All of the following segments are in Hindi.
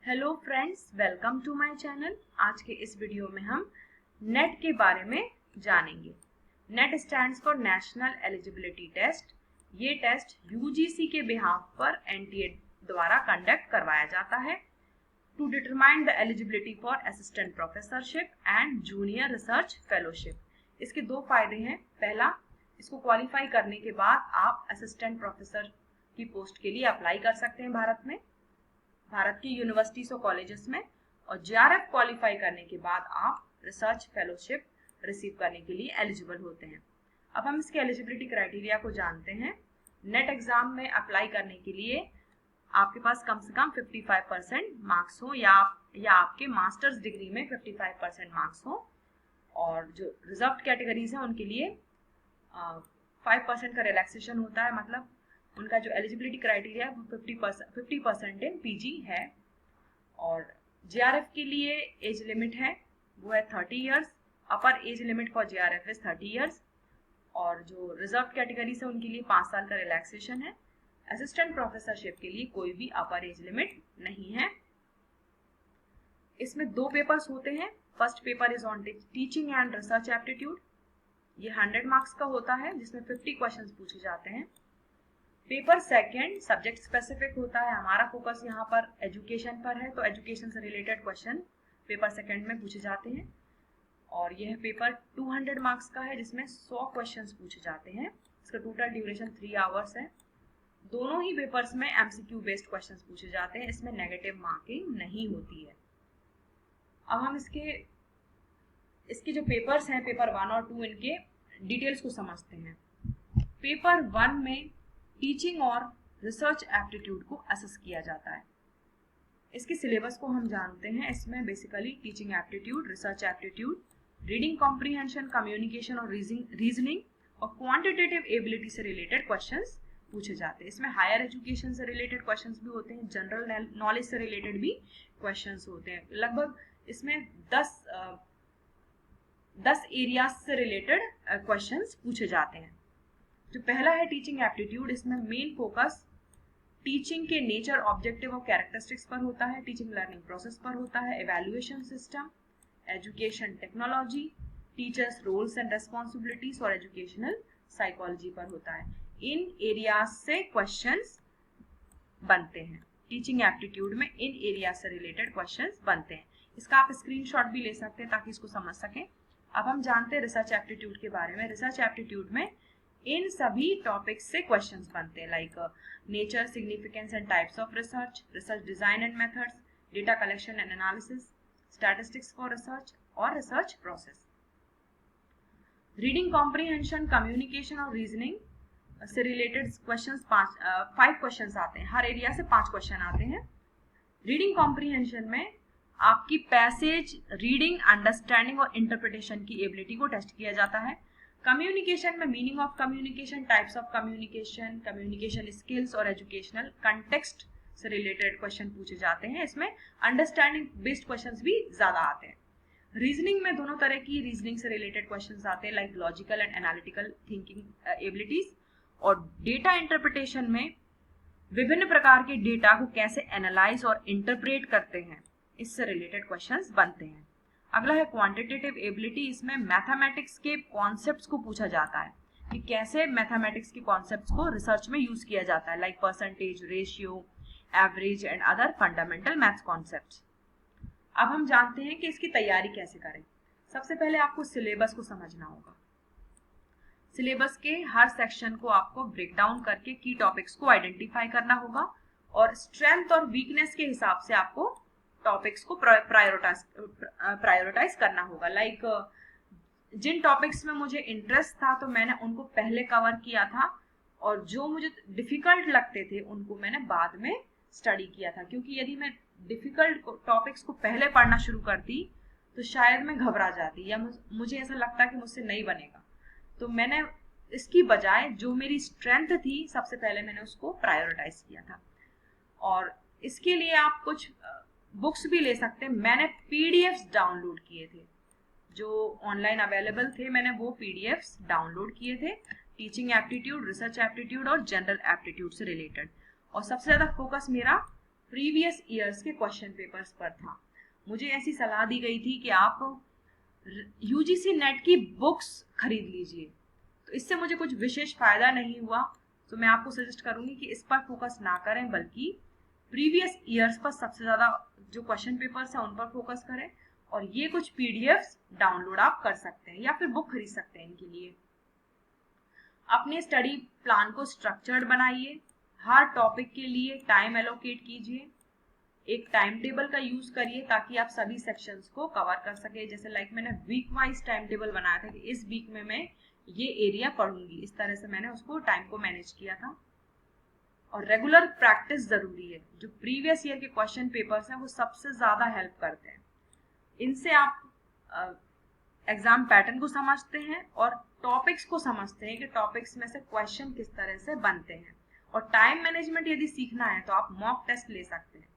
Hello friends, welcome to my channel. आज के इस वीडियो में हम नेट के बारे में जानेंगे। NET stands for national eligibility test. ये टेस्ट यूजीसी के बिहाफ पर एनटीए द्वारा कंडक्ट करवाया जाता है to determine the eligibility for assistant professorship and junior research fellowship. इसके दो फायदे हैं। पहला, इसको क्वालिफाई करने के बाद आप असिस्टेंट प्रोफेसर की पोस्ट के लिए अप्लाई कर सकते हैं भारत की यूनिवर्सिटीज और कॉलेजेस में, और जेआरएफ क्वालिफाई करने के बाद आप रिसर्च फेलोशिप रिसीव करने के लिए एलिजिबल होते हैं। अब हम इसके एलिजिबिलिटी क्राइटेरिया को जानते हैं। नेट एग्जाम में अप्लाई करने के लिए आपके पास कम से कम 55% मार्क्स हो या आपके मास्टर्स डिग्री में 55% मार्क्स हो, और जो रिजर्व्ड कैटेगरीज हैं उनके लिए 5% का रिलैक्सेशन होता है। मतलब उनका जो एलिजिबिलिटी क्राइटेरिया है वो 50% इन पीजी है। और जेआरएफ के लिए एज लिमिट है वो है 30 years. Upper age limit for JRF is 30 years. और जो रिजर्व कैटेगरी है उनके लिए 5 साल का रिलैक्सेशन है। असिस्टेंट प्रोफेसरशिप के लिए कोई भी अपर एज लिमिट नहीं है। इसमें 2 पेपर्स होते हैं। First paper is on teaching and research aptitude. ये 100 मार्क्स का होता है जिसमें 50 क्वेश्चंस पूछे जाते हैं। पेपर सेकंड सब्जेक्ट स्पेसिफिक होता है। हमारा फोकस यहाँ पर एजुकेशन पर है, तो एजुकेशन से रिलेटेड क्वेश्चन पेपर सेकंड में पूछे जाते हैं। और यह पेपर 200 मार्क्स का है जिसमें 100 क्वेश्चंस पूछे जाते हैं। इसका टोटल ड्यूरेशन 3 आवर्स है। दोनों ही पेपर्स में एमसीक्यू बेस्ड क्वेश्चंस पूछे जाते हैं। इसमें नेगेटिव मार्किंग नहीं होती है। अब हम इसके जो पेपर्स हैं, पेपर 1 और 2, इनके डिटेल्स को समझते हैं। पेपर 1 में टीचिंग और रिसर्च एप्टीट्यूड को असेस किया जाता है। इसके सिलेबस को हम जानते हैं। इसमें basically teaching aptitude, research aptitude, reading comprehension, communication और रीजनिंग और क्वांटिटेटिव एबिलिटी से रिलेटेड क्वेश्चंस पूछे जाते हैं। इसमें हायर एजुकेशन से रिलेटेड क्वेश्चंस भी होते हैं, जनरल नॉलेज से रिलेटेड भी क्वेश्चंस होते हैं। लगभग इसमें 10 एरियाज से रिलेटेड क्वेश्चंस पूछे जाते हैं। जो पहला है टीचिंग एप्टीट्यूड, इसमें मेन फोकस टीचिंग के नेचर, ऑब्जेक्टिव और कैरेक्टरिस्टिक्स पर होता है, टीचिंग लर्निंग प्रोसेस पर होता है, evaluation system, education technology, teachers roles and responsibilities और एजुकेशनल साइकोलॉजी पर होता है। इन एरियाज से क्वेश्चंस बनते हैं। टीचिंग एप्टीट्यूड में इन एरिया से रिलेटेड क्वेश्चंस बनते हैं। इसका आप स्क्रीनशॉट भी ले सकते हैं ताकि इसको समझ सकें। अब हम जानते हैं रिसर्च एप्टीट्यूड के बारे में। रिसर्च एप्टीट्यूड में इन सभी टॉपिक्स से क्वेश्चंस बनते हैं, like nature, significance and types of research, research design and methods, data collection and analysis, statistics for research और research process. Reading comprehension, communication और रीजनिंग से रिलेटेड क्वेश्चंस 5 क्वेश्चंस आते हैं। हर एरिया से 5 क्वेश्चन आते हैं। रीडिंग कॉम्प्रिहेंशन में आपकी पैसेज रीडिंग, अंडरस्टैंडिंग और इंटरप्रिटेशन की एबिलिटी को टेस्ट किया जाता है। कम्युनिकेशन में meaning of communication, types of communication, communication skills और एजुकेशनल कंटेक्स्ट से रिलेटेड क्वेश्चन पूछे जाते हैं। इसमें अंडरस्टैंडिंग बेस्ड क्वेश्चंस भी ज्यादा आते हैं। रीजनिंग में दोनों तरह की रीजनिंग से रिलेटेड क्वेश्चंस आते हैं, like logical and analytical thinking abilities. और डेटा इंटरप्रिटेशन में विभिन्न प्रकार के डेटा को कैसे एनालाइज और इंटरप्रेट करते हैं, इससे रिलेटेड क्वेश्चंस बनते हैं। अगला है क्वांटिटेटिव एबिलिटी। इसमें मैथमेटिक्स के कॉन्सेप्ट्स को पूछा जाता है कि कैसे मैथमेटिक्स के कॉन्सेप्ट्स को रिसर्च में यूज किया जाता है, like percentage, ratio, average and other fundamental maths concepts. अब हम जानते हैं कि इसकी तैयारी कैसे करें। सबसे पहले आपको सिलेबस को समझना होगा। सिलेबस के हर सेक्शन को आपको ब्रेक डाउन करके की टॉपिक्स को आइडेंटिफाई करना होगा, और स्ट्रेंथ और वीकनेस के हिसाब से आपको टॉपिक्स को प्रायोरिटाइज करना होगा। लाइक जिन टॉपिक्स में मुझे इंटरेस्ट था तो मैंने उनको पहले कवर किया था, और जो मुझे डिफिकल्ट लगते थे उनको मैंने बाद में स्टडी किया था। क्योंकि यदि मैं डिफिकल्ट टॉपिक्स को पहले पढ़ना शुरू करती तो शायद मैं घबरा जाती, या मुझे ऐसा लगता कि मुझसे नहीं बनेगा। तो मैंने इसकी बजाय जो मेरी स्ट्रेंथ थी सबसे पहले मैंने उसको प्रायोरिटाइज किया था। और इसके लिए आप कुछ बुक्स भी ले सकते हैं। मैंने पीडीएफ्स डाउनलोड किए थे, जो ऑनलाइन अवेलेबल थे, मैंने वो पीडीएफ्स डाउनलोड किए थे टीचिंग एप्टीट्यूड, रिसर्च एप्टीट्यूड और जनरल एप्टीट्यूड से रिलेटेड। और सबसे ज्यादा फोकस मेरा प्रीवियस ईयर्स के क्वेश्चन पेपर्स पर था। मुझे ऐसी सलाह दी गई थी कि आप यूजीसी नेट की बुक्स खरीद लीजिए, तो इससे मुझे कुछ विशेष फायदा नहीं हुआ। तो मैं आपको सजेस्ट करूंगी कि इस पर फोकस ना करें, बल्कि प्रीवियस ईयर्स पर सबसे ज़्यादा जो क्वेश्चन पेपर्स हैं उन पर फोकस करें। और ये कुछ पीडीएफ्स डाउनलोड आप कर सकते हैं या फिर बुक खरीद सकते हैं इनके लिए। अपने स्टडी प्लान को स्ट्रक्चर्ड बनाइए, हर टॉपिक के लिए टाइम एलोकेट कीजिए, एक टाइम टेबल का यूज करिए ताकि आप सभी सेक्शंस को कवर कर सके। जैसे मैंने वीक वाइज टाइम टेबल बनाया था कि इस वीक में मैं ये एरिया पढ़ूंगी, इस तरह से मैंने उसको टाइम को मैनेज किया था। और रेगुलर प्रैक्टिस जरूरी है। जो प्रीवियस ईयर के क्वेश्चन पेपर्स हैं वो सबसे ज्यादा हेल्प करते हैं। इनसे आप एग्जाम पैटर्न को समझते हैं और टॉपिक्स को समझते हैं कि टॉपिक्स में से क्वेश्चन किस तरह से बनते हैं। और टाइम मैनेजमेंट यदि सीखना है तो आप मॉक टेस्ट ले सकते हैं,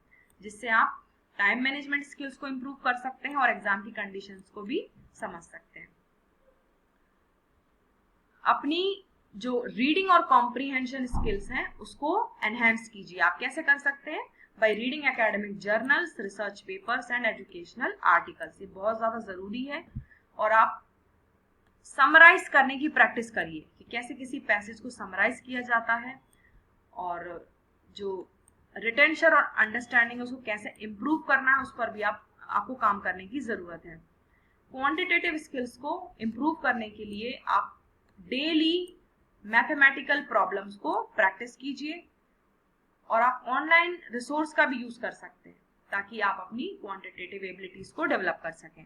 जिससे आप टाइम मैनेजमेंट स्किल्स को इम्प्रूव कर सकते हैं और एग्जाम की कंडीशंस को भी समझ सकते हैं। अपनी जो रीडिंग और कॉम्प्रीहेंशन स्किल्स हैं उसको एनहेंस कीजिए। आप कैसे कर सकते हैं? By reading academic journals, research papers and educational articles. ये बहुत ज्यादा जरूरी है। और आप समराइज करने की प्रैक्टिस करिए कि कैसे किसी पैसेज को समराइज किया जाता है, और जो रिटेंशन और अंडरस्टैंडिंग है उसको कैसे इम्प्रूव करना है उस पर भी आपको काम करने की जरूरत है। क्वांटिटेटिव स्किल्स को इम्प्रूव करने के लिए आप डेली मैथमेटिकल प्रॉब्लम्स को प्रैक्टिस कीजिए, और आप ऑनलाइन रिसोर्स का भी यूज कर सकते हैं ताकि आप अपनी क्वांटिटेटिव एबिलिटीज को डेवलप कर सकें।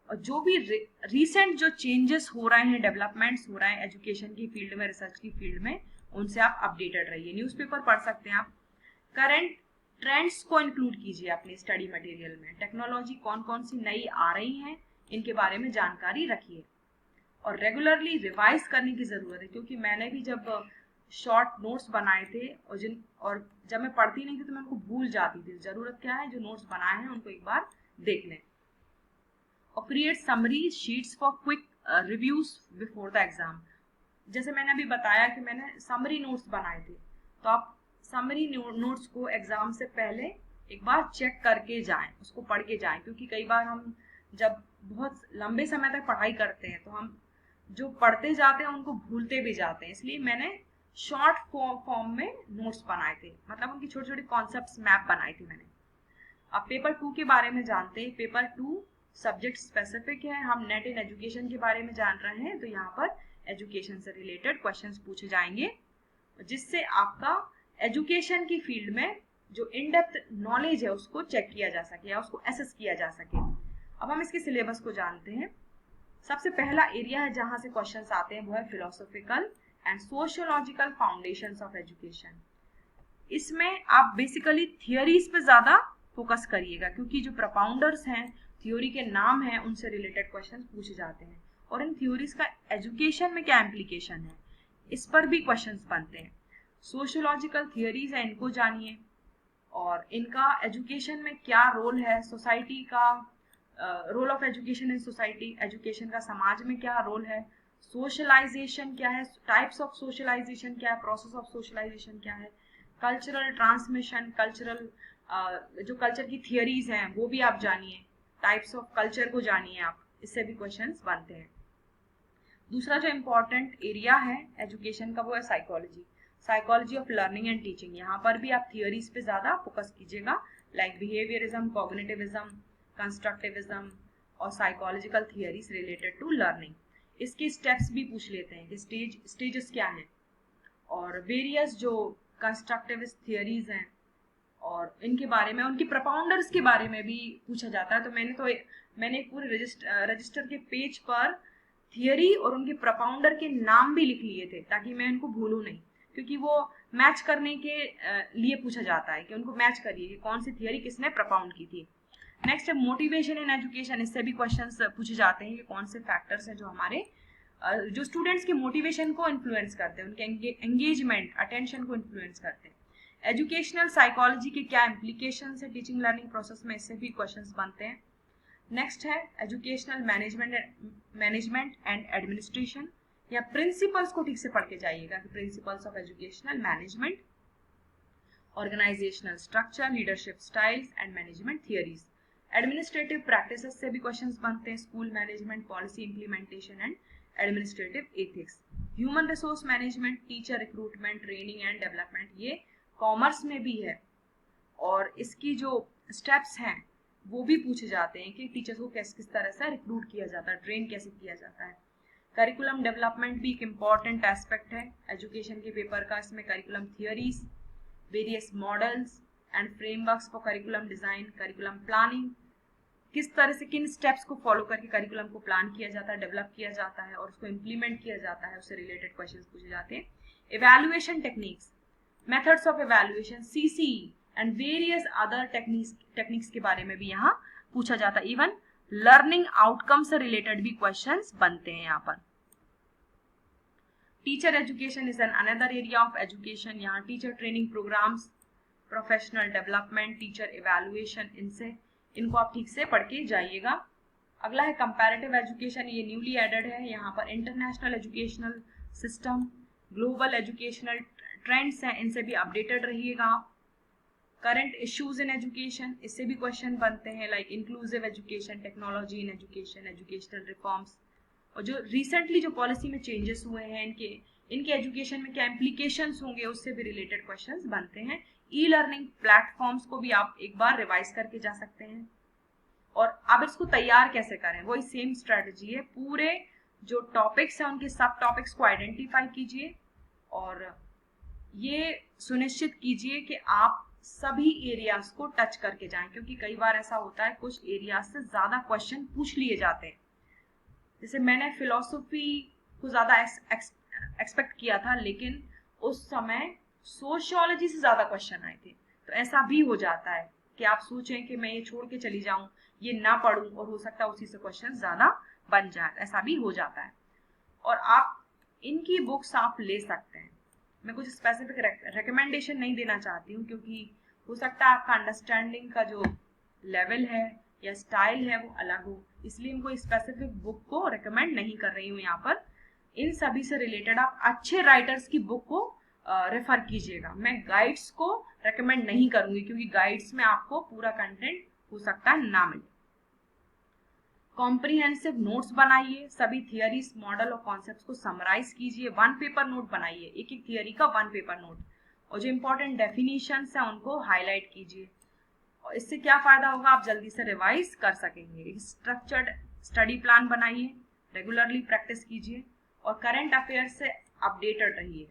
और जो भी रीसेंट जो चेंजेस हो रहे हैं, डेवलपमेंट्स हो रहे हैं एजुकेशन की फील्ड में, रिसर्च की फील्ड में, उनसे आप अपडेटेड रहिए। न्यूज़पेपर पढ़ सकते हैं आप। करंट ट्रेंड्स को इंक्लूड कीजिए अपने स्टडी मटेरियल में। टेक्नोलॉजी कौन कौन सी नई आ रही हैं इनके बारे में जानकारी रखिए। और रेगुलरली रिवाइज करने की जरूरत है, क्योंकि मैंने भी जब शॉर्ट नोट्स बनाए थे और जब मैं पढ़ती नहीं थी तो मैं उनको भूल जाती थी। जरूरत क्या है, जो नोट्स बनाए हैं उनको एक बार देख लें। और create summary sheets for quick reviews before the exam. जैसे मैंने अभी बताया कि मैंने समरी नोट्स बनाए थे, तो आप समरी नोट्स को एग्जाम से पहले एक बार चेक करके जाएं, उसको पढ़ के जाएं। क्योंकि कई बार हम जब बहुत लंबे समय तक पढ़ाई करते हैं तो हम जो पढ़ते जाते हैं उनको भूलते भी जाते हैं। इसलिए मैंने शॉर्ट फॉर्म में नोट्स बनाए थे, मतलब उनकी छोटी छोटी कॉन्सेप्ट्स मैप बनाई थी मैंने। अब पेपर 2 के बारे में जानते हैं। पेपर 2 सब्जेक्ट स्पेसिफिक है। हम नेट इन एजुकेशन के बारे में जान रहे हैं, तो यहाँ पर एजुकेशन से रिलेटेड क्वेश्चंस पूछे जाएंगे, जिससे आपका एजुकेशन की फील्ड में जो इन डेप्थ नॉलेज है उसको चेक किया जा सके या उसको एसेस किया जा सके। अब हम इसके सिलेबस को जानते हैं। सबसे पहला एरिया है जहां से क्वेश्चंस आते हैं वो है philosophical and sociological foundations of education. इसमें आप बेसिकली थियरीज पे ज्यादा फोकस करिएगा, क्योंकि जो प्रपाउंडर्स हैं, थ्योरी के नाम हैं, उनसे रिलेटेड क्वेश्चंस पूछे जाते हैं। और इन थ्योरीज का एजुकेशन में क्या इम्प्लीकेशन है, इस पर भी क्वेश्चंस बनते हैं। सोशियोलॉजिकल थियरीज है, इनको जानिए, और इनका एजुकेशन में क्या रोल है, सोसाइटी का role of education in society, education का समाज में क्या रोल है, सोशलाइजेशन क्या है, टाइप्स ऑफ सोशलाइजेशन क्या है, प्रोसेस ऑफ सोशलाइजेशन क्या है, कल्चरल ट्रांसमिशन, जो कल्चर की थियरीज हैं वो भी आप जानिए, टाइप्स ऑफ कल्चर को जानिए आप, इससे भी क्वेश्चंस बनते हैं। दूसरा जो इम्पोर्टेंट एरिया है एजुकेशन का वो है psychology of learning and teaching. यहाँ पर भी आप थियरीज पे ज्यादा फोकस कीजिएगा, लाइक बिहेवियरिज्म, कॉग्निटिविज्म, कंस्ट्रक्टिविज्म और psychological theories related to learning. इसके स्टेप्स भी पूछ लेते हैं कि स्टेजेस क्या हैं, और वेरियस जो कंस्ट्रक्टिविस्ट थियरीज हैं और इनके बारे में, उनके प्रपाउंडर्स के बारे में भी पूछा जाता है। तो मैंने एक पूरे रजिस्टर के पेज पर थियरी और उनके प्रपाउंडर के नाम भी लिख लिए थे, ताकि मैं इनको भूलूं नहीं, क्योंकि वो मैच करने के लिए पूछा जाता है कि उनको मैच करिए कि कौन सी थियरी किसने प्रपाउंड की थी। नेक्स्ट है मोटिवेशन इन एजुकेशन। इससे भी क्वेश्चंस पूछे जाते हैं कि कौन से फैक्टर्स हैं जो हमारे जो स्टूडेंट्स के मोटिवेशन को इन्फ्लुएंस करते हैं, उनके एंगेजमेंट, अटेंशन को इन्फ्लुएंस करते हैं। एजुकेशनल साइकोलॉजी के क्या इम्प्लीकेशंस है टीचिंग लर्निंग प्रोसेस में, इससे भी क्वेश्चंस बनते हैं। नेक्स्ट है एजुकेशनल मैनेजमेंट एंड एडमिनिस्ट्रेशन, या प्रिंसिपल्स को ठीक से पढ़ के जाइएगा कि principles of educational management. Organisational structure, leadership styles and management theories. Administrative practices से भी क्वेश्चंस बनते हैं, school management, policy implementation and administrative ethics. Human resource management, teacher recruitment, training and development, ये कॉमर्स में भी है और इसकी जो स्टेप्स हैं वो भी पूछे जाते हैं कि टीचर्स को किस तरह से रिक्रूट किया जाता है, ट्रेन कैसे किया जाता है। करिकुलम डेवलपमेंट भी एक इम्पॉर्टेंट एस्पेक्ट है एजुकेशन के पेपर का। इसमें curriculum theories, various models and frameworks for curriculum design, curriculum planning, किस तरह से किन स्टेप्स को फॉलो करके करिकुलम को प्लान किया जाता है, डेवलप किया जाता है और उसको इम्प्लीमेंट किया जाता है, उससे रिलेटेड क्वेश्चंस पूछे जाते हैं। Evaluation techniques, methods of evaluation, CCE and various other techniques के बारे में भी यहाँ पूछा जाता है। इवन लर्निंग आउटकम से रिलेटेड भी क्वेश्चंस बनते हैं यहाँ पर। Teacher education is an another area of education. यहाँ teacher training programs, professional development, teacher evaluation, इनको आप ठीक से पढ़ के जाइएगा। अगला है कंपैरेटिव एजुकेशन, ये न्यूली एडेड है। यहाँ पर international educational system, global educational trends हैं, इनसे भी अपडेटेड रहिएगा आप। करंट इश्यूज इन एजुकेशन, इससे भी क्वेश्चन बनते हैं, like inclusive education, technology in education, educational reforms, और जो रिसेंटली जो पॉलिसी में चेंजेस हुए हैं इनके एजुकेशन में क्या इम्प्लीकेशंस होंगे, उससे भी रिलेटेड क्वेश्चंस बनते हैं। ई लर्निंग प्लेटफॉर्म्स को भी आप एक बार रिवाइज करके जा सकते हैं। और अब इसको तैयार कैसे करें, वही सेम स्ट्रेटजी है। पूरे जो टॉपिक्स हैं उनके सब टॉपिक्स को आइडेंटिफाई कीजिए और ये सुनिश्चित कीजिए कि आप सभी एरियाज को टच करके जाएं, क्योंकि कई बार ऐसा होता है कुछ एरियाज से ज्यादा क्वेश्चन पूछ लिए जाते हैं। जैसे मैंने फिलॉसफी को ज्यादा एक्सपेक्ट किया था, लेकिन उस समय सोशियोलॉजी से ज्यादा क्वेश्चन आए थे। तो ऐसा भी हो जाता है कि आप सोचें कि मैं ये छोड़ के चली जाऊं, ये ना पढ़ूं, और हो सकता है उसी से क्वेश्चन ज्यादा बन जाए, ऐसा भी हो जाता है। और आप इनकी बुक्स आप ले सकते हैं। मैं कुछ स्पेसिफिक रिकमेंडेशन नहीं देना चाहती हूँ, क्योंकि हो सकता है आपका अंडरस्टैंडिंग का जो लेवल है या स्टाइल है वो अलग हो, इसलिए मैं कोई स्पेसिफिक बुक को रिकमेंड नहीं कर रही हूँ यहाँ पर। इन सभी से रिलेटेड आप अच्छे राइटर्स की बुक को रेफर कीजिएगा। मैं गाइड्स को रेकमेंड नहीं करूंगी, क्योंकि गाइड्स में आपको पूरा कंटेंट हो सकता है ना मिले। कॉम्प्रिहेंसिव नोट्स बनाइए, सभी थियरीज, मॉडल और कॉन्सेप्ट्स को समराइज कीजिए। 1 पेपर नोट बनाइए, एक एक थियरी का 1 पेपर नोट, और जो इंपॉर्टेंट डेफिनेशंस हैं उनको हाईलाइट कीजिए। और इससे क्या फायदा होगा, आप जल्दी से रिवाइज कर सकेंगे। स्ट्रक्चर्ड स्टडी प्लान बनाइए, रेगुलरली प्रैक्टिस कीजिए और करंट अफेयर से अपडेटेड रहिए।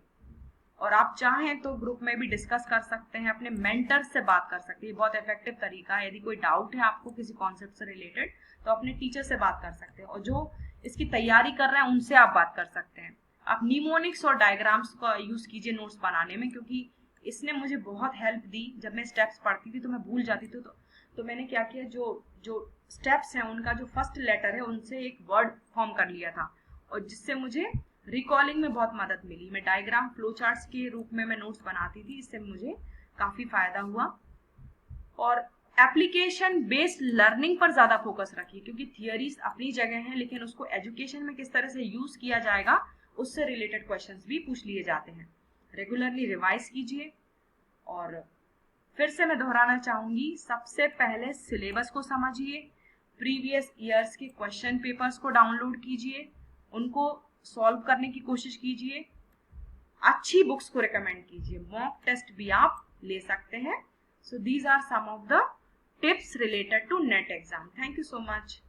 और आप चाहें तो ग्रुप में भी डिस्कस कर सकते हैं, अपने मेंटर से बात कर सकते हैं, बहुत इफेक्टिव तरीका है। यदि कोई डाउट है आपको किसी कॉन्सेप्ट से रिलेटेड, तो अपने टीचर से बात कर सकते हैं, और जो इसकी तैयारी कर रहे हैं उनसे आप बात कर सकते हैं। आप निमोनिक्स और डायग्राम्स का यूज कीजिए नोट्स बनाने में, क्योंकि इसने मुझे बहुत हेल्प दी। जब मैं स्टेप्स पढ़ती थी तो मैं भूल जाती थी, तो मैंने क्या किया, जो स्टेप्स हैं उनका जो फर्स्ट लेटर है उनसे एक वर्ड फॉर्म कर लिया था, और जिससे मुझे रिकॉलिंग में बहुत मदद मिली। मैं डायग्राम फ्लो चार्ट्स के रूप में मैं नोट्स बनाती थी, इससे मुझे काफी फायदा हुआ। और एप्लीकेशन बेस्ड लर्निंग पर ज्यादा फोकस रखिए, क्योंकि थियरीज अपनी जगह हैं, लेकिन उसको एजुकेशन में किस तरह से यूज किया जाएगा उससे रिलेटेड क्वेश्चंस भी पूछ लिए जाते हैं। रेगुलरली रिवाइज कीजिए। और फिर से मैं दोहराना चाहूंगी, सबसे पहले सिलेबस को समझिए, प्रीवियस ईयर्स के क्वेश्चन पेपर्स को डाउनलोड कीजिए, उनको सॉल्व करने की कोशिश कीजिए, अच्छी बुक्स को रिकमेंड कीजिए, मॉक टेस्ट भी आप ले सकते हैं। So these are some of the tips related to NET exam. Thank you so much.